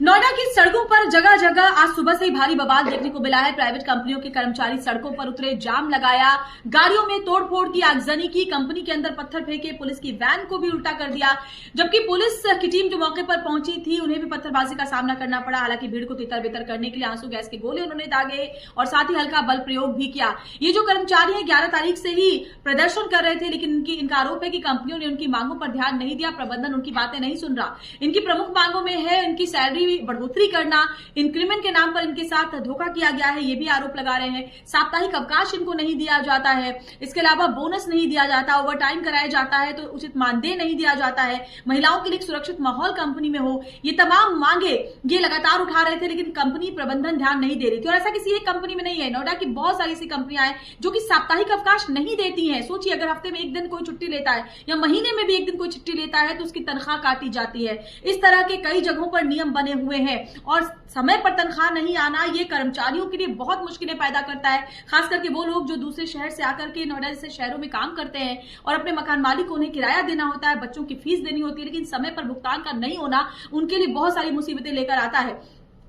नोएडा की सड़कों पर जगह जगह आज सुबह से ही भारी बवाल देखने को मिला है। प्राइवेट कंपनियों के कर्मचारी सड़कों पर उतरे, जाम लगाया, गाड़ियों में तोड़फोड़ की, आगजनी की, कंपनी के अंदर पत्थर फेंके, पुलिस की वैन को भी उल्टा कर दिया। जबकि पुलिस की टीम जो मौके पर पहुंची थी उन्हें भी पत्थरबाजी का सामना करना पड़ा। हालांकि भीड़ को तितर बितर करने के लिए आंसू गैस के गोले उन्होंने दागे और साथ ही हल्का बल प्रयोग भी किया। ये जो कर्मचारी है 11 तारीख से ही प्रदर्शन कर रहे थे, लेकिन इनका आरोप है कि कंपनियों ने उनकी मांगों पर ध्यान नहीं दिया, प्रबंधन उनकी बातें नहीं सुन रहा। इनकी प्रमुख मांगों में है इनकी सैलरी बढ़ोतरी करना, इंक्रीमेंट के नाम पर इनके साथ धोखा किया गया है, ये भी आरोप लगा रहे हैं। साप्ताहिक अवकाश इनको नहीं दिया जाता है, इसके अलावा बोनस नहीं दिया जाता, ओवरटाइम कराया जाता है तो उचित मानदेय नहीं दिया जाता है, महिलाओं के लिए सुरक्षित माहौल कंपनी में हो। ये तमाम मांगे ये लगातार उठा रहे थे, लेकिन कंपनी प्रबंधन ध्यान नहीं दे रही थी। और ऐसा किसी एक कंपनी में नहीं है, नोएडा की बहुत सारी ऐसी कंपनियां हैं जो कि साप्ताहिक अवकाश नहीं देती हैं। सोचिए, अगर हफ्ते में एक दिन कोई छुट्टी लेता है या महीने में भी एक दिन कोई छुट्टी लेता है तो उसकी तनख्वाह काटी जाती है। इस तरह के कई जगहों पर नियम बने हुए हैं और समय पर तनख्वाह नहीं आना ये कर्मचारियों के लिए बहुत मुश्किलें पैदा करता है। खास करके वो लोग जो दूसरे शहर से आकर के नोएडा जैसे शहरों में काम करते हैं और अपने मकान मालिक को उन्हें किराया देना होता है, बच्चों की फीस देनी होती है, लेकिन समय पर भुगतान का नहीं होना उनके लिए बहुत सारी मुसीबतें लेकर आता है।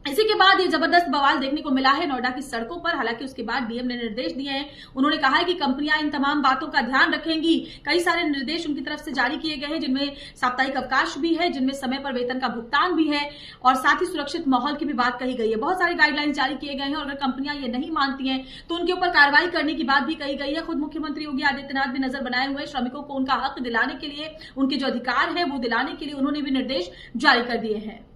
इसी के बाद ये जबरदस्त बवाल देखने को मिला है नोएडा की सड़कों पर। हालांकि उसके बाद डीएम ने निर्देश दिए हैं। उन्होंने कहा है कि कंपनियां इन तमाम बातों का ध्यान रखेंगी। कई सारे निर्देश उनकी तरफ से जारी किए गए हैं, जिनमें साप्ताहिक अवकाश भी है, जिनमें समय पर वेतन का भुगतान भी है और साथ ही सुरक्षित माहौल की भी बात कही गई है। बहुत सारी गाइडलाइन जारी किए गए हैं और अगर कंपनियां ये नहीं मानती हैं तो उनके ऊपर कार्रवाई करने की बात भी कही गई है। खुद मुख्यमंत्री योगी आदित्यनाथ भी नजर बनाए हुए श्रमिकों को उनका हक दिलाने के लिए, उनके जो अधिकार है वो दिलाने के लिए उन्होंने भी निर्देश जारी कर दिए हैं।